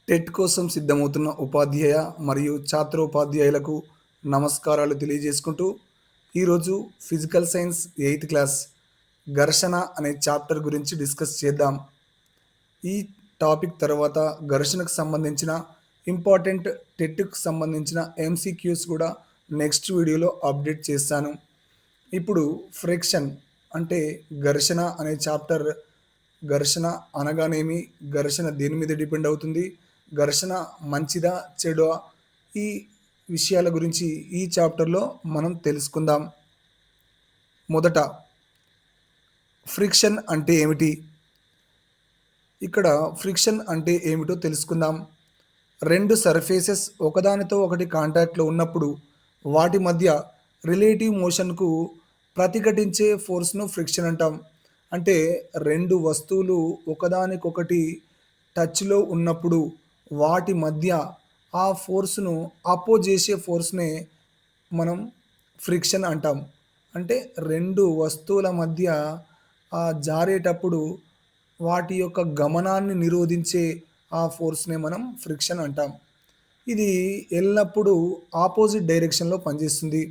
TET కోసం సిద్ధమవుతున్న ఉపాధ్యాయ మరియు ఛాత్రోపాధ్యాయులకు నమస్కారాలు తెలియజేసుకుంటూ ఈరోజు ఫిజికల్ సైన్స్ 8th క్లాస్ ఘర్షణ అనే చాప్టర్ గురించి డిస్కస్ చేద్దాం. ఈ టాపిక్ తర్వాత ఘర్షణకు సంబంధించిన ఇంపార్టెంట్ టెట్‌కి సంబంధించిన ఎంసీక్యూస్ కూడా నెక్స్ట్ వీడియోలో అప్డేట్ చేస్తాను. ఇప్పుడు ఫ్రిక్షన్ అంటే ఘర్షణ అనే చాప్టర్. ఘర్షణ అనగానేమి? ఘర్షణ దేని మీద డిపెండ్ అవుతుంది? ఘర్షణ మంచిదా? చెడా? ఈ విషయాల గురించి ఈ చాప్టర్‌లో మనం తెలుసుకుందాం. మొదట ఫ్రిక్షన్ అంటే ఏమిటి? ఇక్కడ ఫ్రిక్షన్ అంటే ఏమిటో తెలుసుకుందాం. 2 సర్ఫేసెస్ ఒకదానితో ఒకటి కాంటాక్ట్‌లో ఉన్నప్పుడు వాటి మధ్య రిలేటివ్ మోషన్‌కు ప్రతిఘటించే ఫోర్స్‌ను ఫ్రిక్షన్ అంటాం. అంటే 2 వస్తువులు ఒకదానికొకటి టచ్‌లో ఉన్నప్పుడు వాటి మధ్య ఆ ఫోర్స్‌ను అపోజ్ చేసే ఫోర్స్‌నే మనం ఫ్రిక్షన్ అంటాం. అంటే 2 వస్తువుల మధ్య జారేటప్పుడు వాటి యొక్క గమనాన్ని నిరోధించే ఆ ఫోర్స్‌నే మనం ఫ్రిక్షన్ అంటాం. ఇది ఎల్లప్పుడూ ఆపోజిట్ డైరెక్షన్‌లో పనిచేస్తుంది.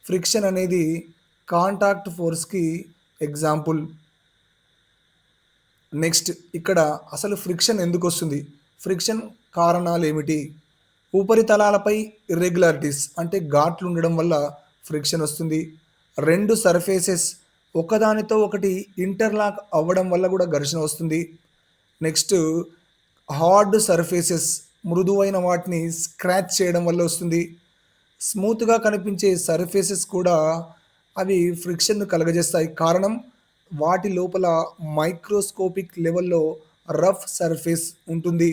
ఫ్రిక్షన్ అనేది కాంటాక్ట్ ఫోర్స్‌కి ఎగ్జాంపుల్. నెక్స్ట్ ఇక్కడ అసలు ఫ్రిక్షన్ ఎందుకొస్తుంది? ఫ్రిక్షన్ కారణాలేమిటి? ఉపరితలాలపై ఇర్రెగ్యులారిటీస్ అంటే ఘాట్లు ఉండడం వల్ల ఫ్రిక్షన్ వస్తుంది. 2 సర్ఫేసెస్ ఒకదానితో ఒకటి ఇంటర్లాక్ అవ్వడం వల్ల కూడా ఘర్షణ వస్తుంది. నెక్స్ట్ హార్డ్ సర్ఫేసెస్ మృదువైన వాటిని స్క్రాచ్ చేయడం వల్ల వస్తుంది. స్మూత్‌గా కనిపించే సర్ఫేసెస్ కూడా అవి ఫ్రిక్షన్‌ను కలుగజేస్తాయి. కారణం వాటి లోపల మైక్రోస్కోపిక్ లెవెల్‌లో రఫ్ సర్ఫేస్ ఉంటుంది.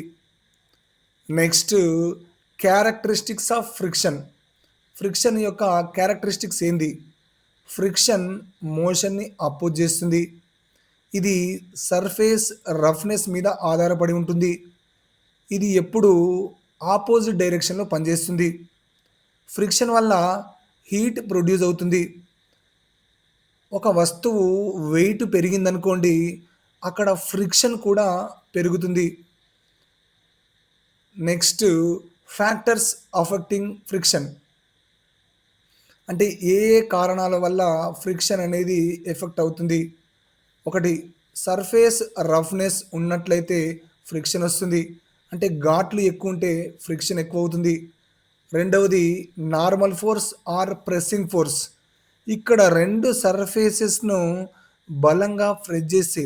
Next characteristics of friction. Friction యొక్క క్యారెక్టరిస్టిక్స్ ఏంది? ఫ్రిక్షన్ మోషన్‌ని అపోజ్ చేస్తుంది. ఇది సర్ఫేస్ రఫ్‌నెస్ మీద ఆధారపడి ఉంటుంది. ఇది ఎప్పుడూ ఆపోజిట్ డైరెక్షన్‌లో పనిచేస్తుంది. ఫ్రిక్షన్ వల్ల హీట్ ప్రొడ్యూస్ అవుతుంది. ఒక వస్తువు వెయిట్ పెరిగిందనుకోండి, అక్కడ ఫ్రిక్షన్ కూడా పెరుగుతుంది. Next factors affecting friction. అంటే ఏ ఏ కారణాల వల్ల ఫ్రిక్షన్ అనేది ఎఫెక్ట్ అవుతుంది? ఒకటి, సర్ఫేస్ రఫ్‌నెస్ ఉన్నట్లయితే ఫ్రిక్షన్ వస్తుంది. అంటే ఘాట్లు ఎక్కువ ఉంటే ఫ్రిక్షన్ ఎక్కువ అవుతుంది. రెండవది normal force or pressing force. ఇక్కడ 2 సర్ఫేసెస్‌ను బలంగా ప్రెస్ చేసి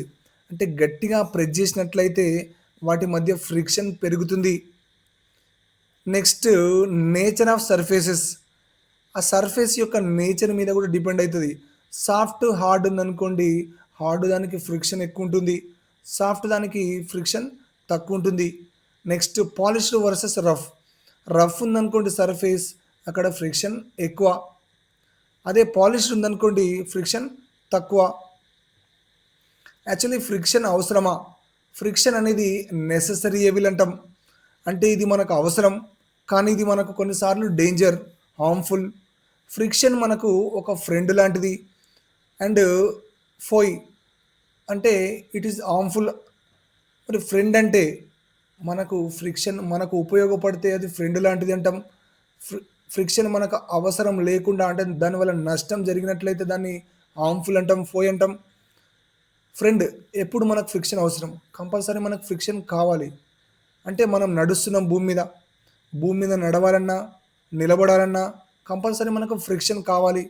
అంటే గట్టిగా ప్రెస్ చేసినట్లయితే వాటి మధ్య ఫ్రిక్షన్ పెరుగుతుంది. Next nature of surfaces. ఆ సర్ఫేస్ యొక్క నేచర్ మీద కూడా డిపెండ్ అవుతుంది. సాఫ్ట్, హార్డ్ ఉందనుకోండి, హార్డ్ దానికి ఫ్రిక్షన్ ఎక్కువ ఉంటుంది. సాఫ్ట్ దానికి ఫ్రిక్షన్ తక్కువ ఉంటుంది. Next polished versus rough. Rough ఉందనుకోండి సర్ఫేస్, అక్కడ ఫ్రిక్షన్ ఎక్కువ. అదే పాలిష్డ్ ఉందనుకోండి ఫ్రిక్షన్ తక్కువ. యాక్చువల్లీ ఫ్రిక్షన్ అవసరమా? ఫ్రిక్షన్ అనేది నెసెసరీ ఏవిల్ అంటాం. అంటే ఇది మనకు అవసరం, కానీ ఇది మనకు కొన్నిసార్లు డేంజర్, హార్మ్ఫుల్. ఫ్రిక్షన్ మనకు ఒక ఫ్రెండ్ లాంటిది. అండ్ ఫోయ్ అంటే ఇట్ ఈస్ హార్మ్ఫుల్. మరి ఫ్రెండ్ అంటే మనకు ఫ్రిక్షన్ మనకు ఉపయోగపడితే అది ఫ్రెండ్ లాంటిది అంటాం. ఫ్రిక్షన్ మనకు అవసరం లేకుండా అంటే దానివల్ల నష్టం జరిగినట్లయితే దాన్ని హార్మ్ఫుల్ అంటాం, ఫోయ్ అంటాం. ఫ్రెండ్ ఎప్పుడు మనకు ఫ్రిక్షన్ అవసరం? కంపల్సరీ మనకు ఫ్రిక్షన్ కావాలి. అంటే మనం నడుస్తున్నాం భూమి మీద. భూమి మీద నడవాలన్నా, నిలబడాలన్నా కంపల్సరీ మనకు ఫ్రిక్షన్ కావాలి.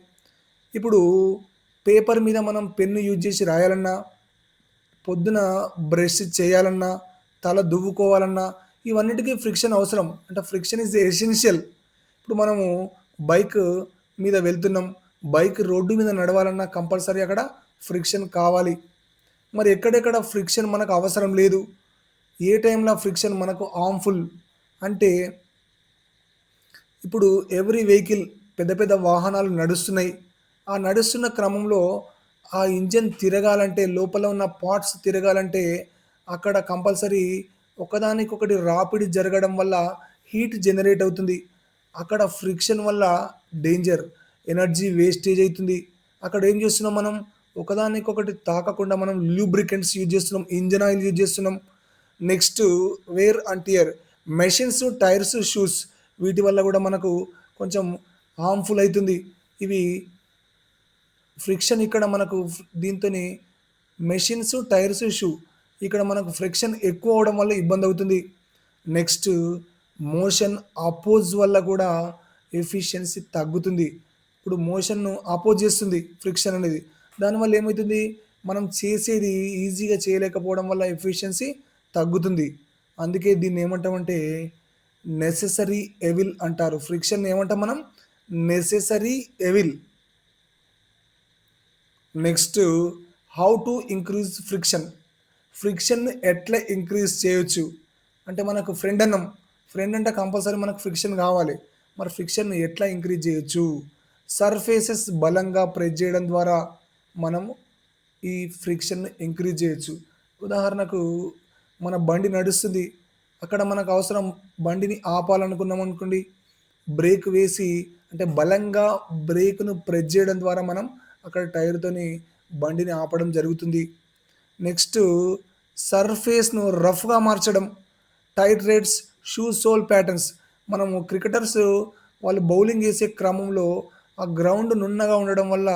ఇప్పుడు పేపర్ మీద మనం పెన్ను యూజ్ చేసి రాయాలన్నా, పొద్దున బ్రష్ చేయాలన్నా, తల దువ్వుకోవాలన్నా ఇవన్నిటికీ ఫ్రిక్షన్ అవసరం. అంటే ఫ్రిక్షన్ ఈజ్ ఎసెన్షియల్. ఇప్పుడు మనము బైక్ మీద వెళ్తున్నాం. బైక్ రోడ్డు మీద నడవాలన్నా కంపల్సరీ అక్కడ ఫ్రిక్షన్ కావాలి. మరి ఎక్కడెక్కడ ఫ్రిక్షన్ మనకు అవసరం లేదు? ఏ టైంలో ఫ్రిక్షన్ మనకు హార్మ్ఫుల్ అంటే ఇప్పుడు ఎవ్రీ వెహికల్ పెద్ద పెద్ద వాహనాలు నడుస్తున్నాయి. ఆ నడుస్తున్న క్రమంలో ఆ ఇంజిన్ తిరగాలంటే లోపల ఉన్న పార్ట్స్ తిరగాలంటే అక్కడ కంపల్సరీ ఒకదానికొకటి రాపిడి జరగడం వల్ల హీట్ జనరేట్ అవుతుంది. అక్కడ ఫ్రిక్షన్ వల్ల డేంజర్, ఎనర్జీ వేస్టేజ్ అవుతుంది. అక్కడ ఏం చేస్తున్నాం మనం? ఒకదానికొకటి తాకకుండా మనం లూబ్రికెంట్స్ యూజ్ చేస్తున్నాం, ఇంజిన్ ఆయిల్ యూజ్ చేస్తున్నాం. Next wear and tear machines, tyres, shoes వీటి వల్ల గూడా మనకు కొంచెం హార్మ్‌ఫుల్ అయితుంది. ఇవి ఫ్రిక్షన్ ఇక్కడ మనకు దీంతోని మెషిన్స్, టైర్స్, షూ ఇక్కడ మనకు ఫ్రిక్షన్ ఎక్కువ అవ్వడం వల్ల ఇబ్బందవుతుంది. నెక్స్ట్ మోషన్ అపోజ్ వల్ల కూడా ఎఫిషియన్సీ తగ్గుతుంది. ఇప్పుడు మోషన్‌ను అపోజ్ చేస్తుంది ఫ్రిక్షన్ అనేది. దానివల్ల ఏమైతుంది? మనం చేసేది ఈజీగా చేయలేకపోవడం వల్ల ఎఫిషియన్సీ తగ్గుతుంది. అందుకే దీన్ని ఏమంటామంటే నెసెసరీ ఎవిల్ అంటారు. ఫ్రిక్షన్‌ని ఏమంటాం మనం? Necessary evil. Next how to increase friction. ఫ్రిక్షన్‌ని ఎట్లా ఇంక్రీజ్ చేయొచ్చు? అంటే మనకు ఫ్రెండ్ అన్నాం. ఫ్రెండ్ అంటే కంపల్సరీ మనకు ఫ్రిక్షన్ కావాలి. మరి ఫ్రిక్షన్‌ని ఎట్లా ఇంక్రీజ్ చేయొచ్చు? సర్ఫేసెస్ బలంగా ప్రెస్ చేయడం ద్వారా మనము ఈ ఫ్రిక్షన్‌ని ఇంక్రీజ్ చేయొచ్చు. ఉదాహరణకు మన బండి నడుస్తుంది. అక్కడ మనకు అవసరం బండిని ఆపాలనుకున్నామనుకోండి, బ్రేక్ వేసి అంటే బలంగా బ్రేక్‌ను ప్రెస్ చేయడం ద్వారా మనం అక్కడ టైర్‌తోని బండిని ఆపడం జరుగుతుంది. నెక్స్టు సర్ఫేస్‌ను రఫ్‌గా మార్చడం. Tyre treads, shoe sole patterns. మనము క్రికెటర్స్ వాళ్ళు బౌలింగ్ ఏసే క్రమంలో ఆ గ్రౌండ్ నున్నగా ఉండడం వల్ల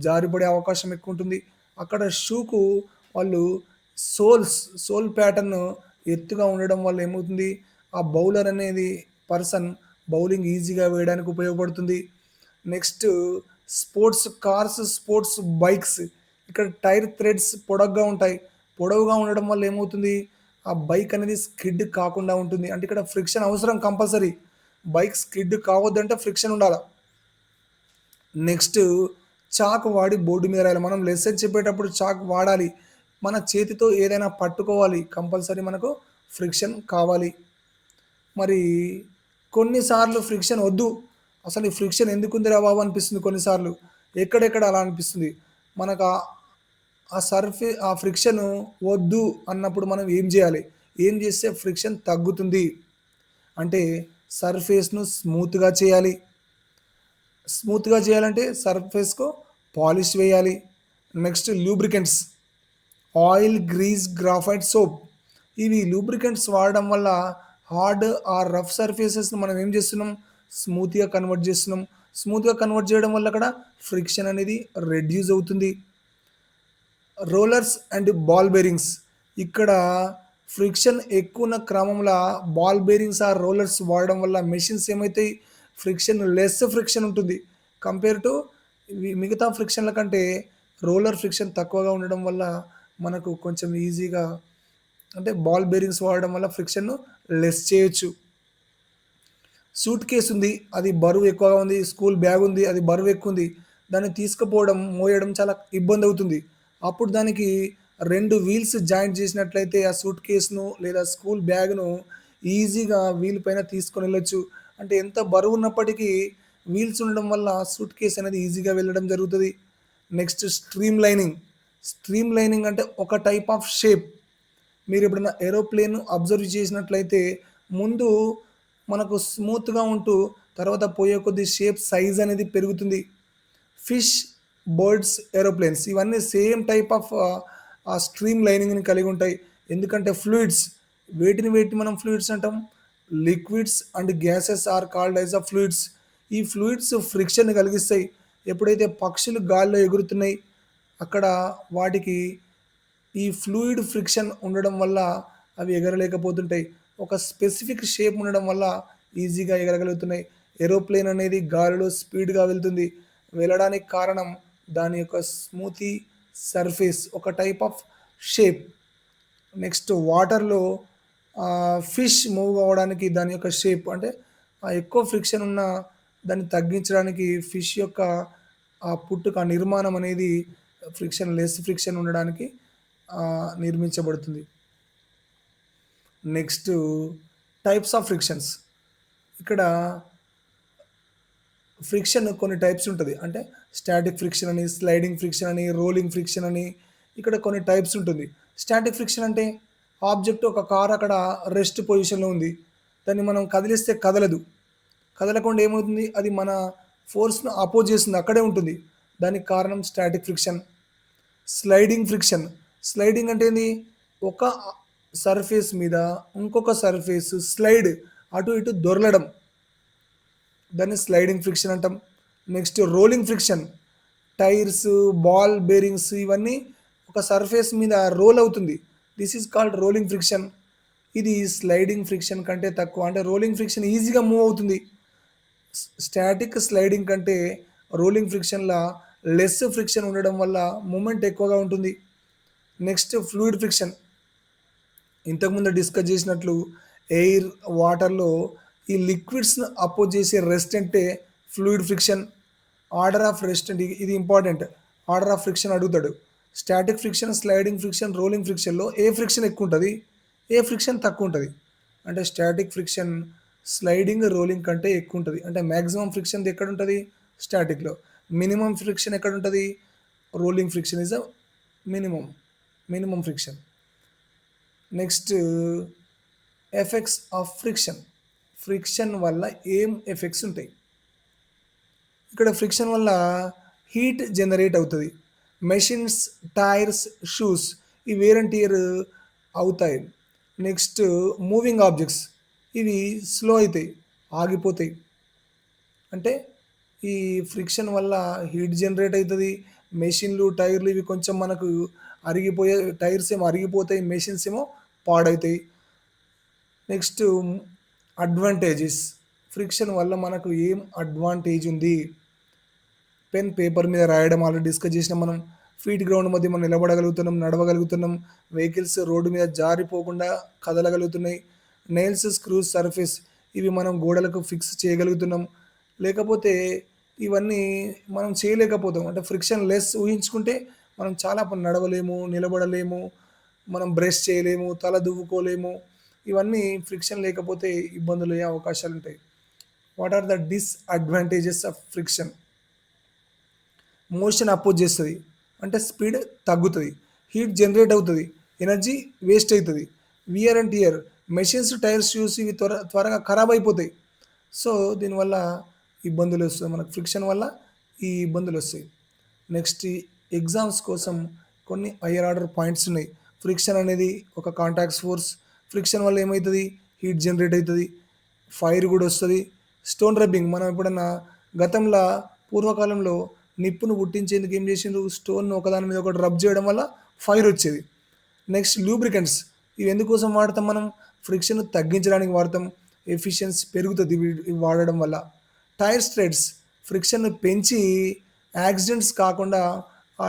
జారిపడే అవకాశం ఎక్కువుంటుంది. అక్కడ షూకు వాళ్ళు సోల్ ప్యాటర్న్ ఎత్తుగా ఉండడం వల్ల ఏమవుతుంది, ఆ బౌలర్ అనేది పర్సన్ బౌలింగ్ ఈజీగా వేయడానికి ఉపయోగపడుతుంది. Next sports cars, sports bikes ఇక్కడ టైర్ థ్రెడ్స్ పొడగ్గా ఉంటాయి. పొడవుగా ఉండడం వల్ల ఏమవుతుంది, ఆ బైక్ అనేది స్కిడ్ కాకుండా ఉంటుంది. అంటే ఇక్కడ ఫ్రిక్షన్ అవసరం కంపల్సరీ. బైక్ స్కిడ్ కావద్దంటే ఫ్రిక్షన్ ఉండాల. నెక్స్ట్ చాక్ వాడి బోర్డు మీద రాయాలి. మనం లెసన్ చెప్పేటప్పుడు చాక్ వాడాలి. మన చేతితో ఏదైనా పట్టుకోవాలి. కంపల్సరీ మనకు ఫ్రిక్షన్ కావాలి. మరి కొన్నిసార్లు ఫ్రిక్షన్ వద్దు. అసలు ఈ ఫ్రిక్షన్ ఎందుకుందిరా బాబు అనిపిస్తుంది కొన్నిసార్లు. ఎక్కడెక్కడ అలా అనిపిస్తుంది. మనకు ఆ ఫ్రిక్షన్ వద్దు అన్నప్పుడు మనం ఏం చేయాలి? ఏం చేస్తే ఫ్రిక్షన్ తగ్గుతుంది? అంటే సర్ఫేస్‌ను స్మూత్‌గా చేయాలి. స్మూత్‌గా చేయాలంటే సర్ఫేస్‌కు పాలిష్ వేయాలి. Next lubricants, oil, grease, graphite, soap ఇవి లూబ్రికెంట్స్ వాడడం వల్ల హార్డ్ ఆర్ రఫ్ సర్ఫేసెస్‌ని మనం ఏం చేస్తున్నాం? స్మూత్‌గా కన్వర్ట్ చేస్తున్నాం. స్మూత్‌గా కన్వర్ట్ చేయడం వల్ల అక్కడ ఫ్రిక్షన్ అనేది రెడ్యూస్ అవుతుంది. రోలర్స్ అండ్ బాల్ బేరింగ్స్ ఇక్కడ ఫ్రిక్షన్ ఎక్కువ క్రమంలో బాల్ బేరింగ్స్ ఆర్ రోలర్స్ వాడడం వల్ల మెషిన్స్ ఏమైతాయి, ఫ్రిక్షన్ ఉంటుంది. కంపేర్ టు మిగతా ఫ్రిక్షన్ల కంటే రోలర్ ఫ్రిక్షన్ తక్కువగా ఉండడం వల్ల మనకు కొంచెం ఈజీగా అంటే బాల్ బేరింగ్స్ వాడడం వల్ల ఫ్రిక్షన్ను లెస్ చేయొచ్చు. సూట్ కేస్ ఉంది, అది బరువు ఎక్కువగా ఉంది. స్కూల్ బ్యాగ్ ఉంది, అది బరువు ఎక్కువ ఉంది. దాన్ని తీసుకుపోవడం, మోయడం చాలా ఇబ్బంది అవుతుంది. అప్పుడు దానికి 2 వీల్స్ జాయింట్ చేసినట్లయితే ఆ సూట్ కేస్‌ను లేదా స్కూల్ బ్యాగ్‌ను ఈజీగా వీల్ పైన తీసుకొని వెళ్ళొచ్చు. అంటే ఎంత బరువు ఉన్నప్పటికీ వీల్స్ ఉండడం వల్ల సూట్ కేస్ అనేది ఈజీగా వెళ్ళడం జరుగుతది. నెక్స్ట్ స్ట్రీమ్ లైనింగ్ అంటే ఒక టైప్ ఆఫ్ షేప్. మీరెప్పుడన్నా ఏరోప్లేన్ అబ్జర్వ్ చేసినట్లయితే ముందు మనకు స్మూత్‌గా ఉంటూ తర్వాత పోయే కొద్దీ షేప్ సైజ్ అనేది పెరుగుతుంది. ఫిష్, బర్డ్స్, ఏరోప్లేన్స్ ఇవన్నీ సేమ్ టైప్ ఆఫ్ స్ట్రీమ్ లైనింగ్‌ని కలిగి ఉంటాయి. ఎందుకంటే వేటిని మనం ఫ్లూయిడ్స్ అంటాం? Liquids and gases are called as fluids. ఈ ఫ్లూయిడ్స్ ఫ్రిక్షన్‌ని కలిగిస్తాయి. ఎప్పుడైతే పక్షులు గాల్లో ఎగురుతున్నాయి, అక్కడ వాటికి ఈ ఫ్లూయిడ్ ఫ్రిక్షన్ ఉండడం వల్ల అవి ఎగరలేకపోతుంటాయి. ఒక స్పెసిఫిక్ షేప్ ఉండడం వల్ల ఈజీగా ఎగరగలుగుతున్నాయి. ఏరోప్లేన్ అనేది గాలిలో స్పీడ్‌గా వెళ్తుంది. వెళ్ళడానికి కారణం దాని యొక్క స్మూతీ సర్ఫేస్ ఒక టైప్ ఆఫ్ షేప్. నెక్స్ట్ వాటర్‌లో ఫిష్ మూవ్ అవ్వడానికి దాని యొక్క షేప్ అంటే ఎక్కువ ఫ్రిక్షన్ ఉన్న దాన్ని తగ్గించడానికి ఫిష్ యొక్క పుట్టుక నిర్మాణం అనేది లెస్ ఫ్రిక్షన్ ఉండడానికి నిర్మించబడుతుంది. Next types of frictions. ఇక్కడ ఫ్రిక్షన్ కొన్ని టైప్స్ ఉంటది. అంటే స్టాటిక్ ఫ్రిక్షన్ అని, స్లైడింగ్ ఫ్రిక్షన్ అని, రోలింగ్ ఫ్రిక్షన్ అని ఇక్కడ కొన్ని టైప్స్ ఉంటుంది. స్టాటిక్ ఫ్రిక్షన్ అంటే ఆబ్జెక్ట్ ఒక కార్ అక్కడ రెస్ట్ పొజిషన్‌లో ఉంది. దాన్ని మనం కదిలిస్తే కదలదు. కదలకుండా ఏమవుతుంది? అది మన ఫోర్స్‌ను అపోజ్ చేస్తుంది. అక్కడే ఉంటుంది. దానికి కారణం static friction. Sliding friction. Sliding అంటే ఏంది? ఒక సర్ఫేస్ మీద ఇంకొక సర్ఫేస్ స్లైడ్ అటు ఇటు దొరలడం, దాన్ని స్లైడింగ్ ఫ్రిక్షన్ అంటాం. Next rolling friction, tyres, ball bearings ఇవన్నీ ఒక సర్ఫేస్ మీద రోల్ అవుతుంది. This is called rolling friction. ఇది స్లైడింగ్ ఫ్రిక్షన్ కంటే తక్కువ. అంటే రోలింగ్ ఫ్రిక్షన్ ఈజీగా మూవ్ అవుతుంది. స్టాటిక్ స్లైడింగ్ కంటే రోలింగ్ ఫ్రిక్షన్‌ల లెస్ ఫ్రిక్షన్ ఉండడం వల్ల మూమెంట్ ఎక్కువగా ఉంటుంది. Next fluid friction. ఇంతకుముందు డిస్కస్ చేసినట్లు ఎయిర్, వాటర్‌లో ఈ లిక్విడ్స్‌ను అపోజ్ చేసే రెస్టెంటే fluid friction. Order of resistance ఇది ఇంపార్టెంట్. ఆర్డర్ ఆఫ్ ఫ్రిక్షన్ అడుగుతాడు. Static friction, sliding friction, rolling ఫ్రిక్షన్‌లో ఏ ఫ్రిక్షన్ ఎక్కువుంటది? ఏ ఫ్రిక్షన్ తక్కువుంటది? అంటే స్టాటిక్ ఫ్రిక్షన్ స్లైడింగ్, రోలింగ్ కంటే ఎక్కువుంటది. అంటే మాక్సిమం ఫ్రిక్షన్ ఎక్కడుంటది? స్టాటిక్‌లో. మినిమమ్ ఫ్రిక్షన్ ఎక్కడుంటది? Rolling friction is the minimum. Minimum friction. Next effects of friction. Friction వల్ల ఏం ఎఫెక్ట్స్ ఉంటాయి? ఇక్కడ ఫ్రిక్షన్ వల్ల హీట్ జనరేట్ అవుతది. మెషిన్స్, టైర్స్, షూస్ ఇవి వేర్ అండ్ టియర్ అవుతాయి. నెక్స్ట్ మూవింగ్ ఆబ్జెక్ట్స్ ఇవి స్లో అయితాయి, ఆగిపోతాయి. అంటే ఈ ఫ్రిక్షన్ వల్ల హీట్ జనరేట్ అయితది. మెషిన్‌లు, టైర్‌లు ఇవి కొంచెం మనకు అరిగిపోయే, టైర్స్ ఏమో అరిగిపోతాయి. మెషిన్స్ ఏమో పాడైతాయి. Next advantages. ఫ్రిక్షన్ వల్ల మనకు ఏం అడ్వాంటేజ్ ఉంది? పెన్ పేపర్ మీద రాయడం ఆల్రెడీ డిస్కస్ చేసినాం మనం. ఫీట్ గ్రౌండ్ మధ్య మనం నిలబడగలుగుతున్నాం, నడవగలుగుతున్నాం. వెహికల్స్ రోడ్డు మీద జారిపోకుండా కదలగలుగుతున్నాయి. నెయిల్స్, స్క్రూస్, సర్ఫేస్ ఇవి మనం గోడలకు ఫిక్స్ చేయగలుగుతున్నాం. లేకపోతే ఇవన్నీ మనం చేయలేకపోతాం. అంటే ఫ్రిక్షన్ లెస్ ఊహించుకుంటే మనం చాలా నడవలేము, నిలబడలేము, మనం బ్రష్ చేయలేము, తల దువ్వుకోలేము. ఇవన్నీ ఫ్రిక్షన్ లేకపోతే ఇబ్బందులయ్యే అవకాశాలుంటాయి. What are the disadvantages of friction? Motion oppose చేస్తది. అంటే స్పీడ్ తగ్గుతది. హీట్ జనరేట్ అవుతది. ఎనర్జీ వేస్ట్ అయితది. Wear and tear. Machines, tyres, shoes ఇవి త్వరగా ఖరాబ్ అయిపోతాయి. సో, దీనివల్ల ఇబ్బందులొస్తాయి. మనకు ఫ్రిక్షన్ వల్ల ఈ ఇబ్బందులొస్తాయి. నెక్స్ట్ ఎగ్జామ్స్ కోసం కొన్ని హైయర్ ఆర్డర్ పాయింట్స్ ఉన్నాయి. ఫ్రిక్షన్ అనేది ఒక కాంటాక్ట్స్ ఫోర్స్. ఫ్రిక్షన్ వల్ల ఏమైతది? హీట్ జనరేట్ అయితది. ఫైర్ గూడా ఒస్తది. స్టోన్ రబ్బింగ్ మనం ఎప్పుడన్నా గతంలో పూర్వకాలంలో నిప్పును పుట్టించేందుకు ఏం చేసిండ్రు? స్టోన్‌ని ఒకదాని మీద ఒకటి రబ్ చేయడం వల్ల ఫైర్ వచ్చేది. నెక్స్ట్ లూబ్రికెంట్స్ ఇవి ఎందుకోసం వాడతాం మనం? ఫ్రిక్షన్ తగ్గించడానికి వాడతాం. ఎఫిషియన్సీ పెరుగుతది ఇవి వాడడం వల్ల. టైర్ థ్రెడ్స్ ఫ్రిక్షన్‌ని పెంచి యాక్సిడెంట్స్ కాకుండా ఆ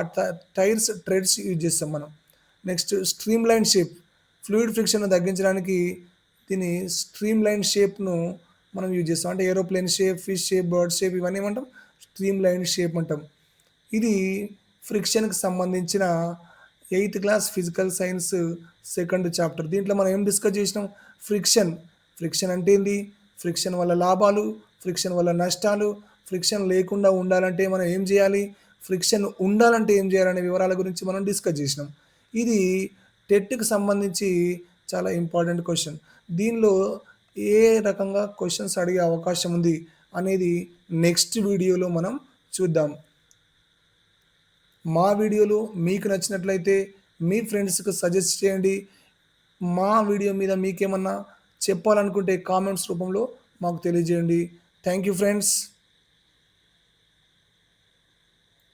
టైర్స్ థ్రెడ్స్ యూజ్ చేస్తాం మనం. Next streamline shape. Fluid ఫ్రిక్షన్‌ను తగ్గించడానికి దీని స్ట్రీమ్ లైన్ షేప్‌ను మనం యూజ్ చేస్తాం. అంటే aeroplane shape, fish shape, bird shape ఇవన్నీ ఏమంటాం? స్ట్రీమ్ లైన్ షేప్ అంటాం. ఇది ఫ్రిక్షన్‌కి సంబంధించిన eighth class physical science second chapter. దీంట్లో మనం ఏం డిస్కస్ చేసినాం? ఫ్రిక్షన్. ఫ్రిక్షన్ అంటే ఏంది? ఫ్రిక్షన్ వల్ల లాభాలు, ఫ్రిక్షన్ వల్ల నష్టాలు, ఫ్రిక్షన్ లేకుండా ఉండాలంటే మనం ఏం చేయాలి? ఫ్రిక్షన్ ఉండాలంటే ఏం చేయాలనే వివరాల గురించి మనం డిస్కస్ చేసినాం. ఇది టెట్‌కి సంబంధించి చాలా ఇంపార్టెంట్ క్వెషన్. దీనిలో ఏ రకంగా క్వెషన్స్ అడిగే అవకాశం ఉంది అనేది నెక్స్ట్ వీడియోలో మనం చూద్దాం. మా వీడియోలు మీకు నచ్చినట్లయితే మీ ఫ్రెండ్స్‌కి సజెస్ట్ చేయండి. మా వీడియో మీద మీకేమన్నా చెప్పాలనుకుంటే కామెంట్స్ రూపంలో మాకు తెలియజేయండి. Thank you friends.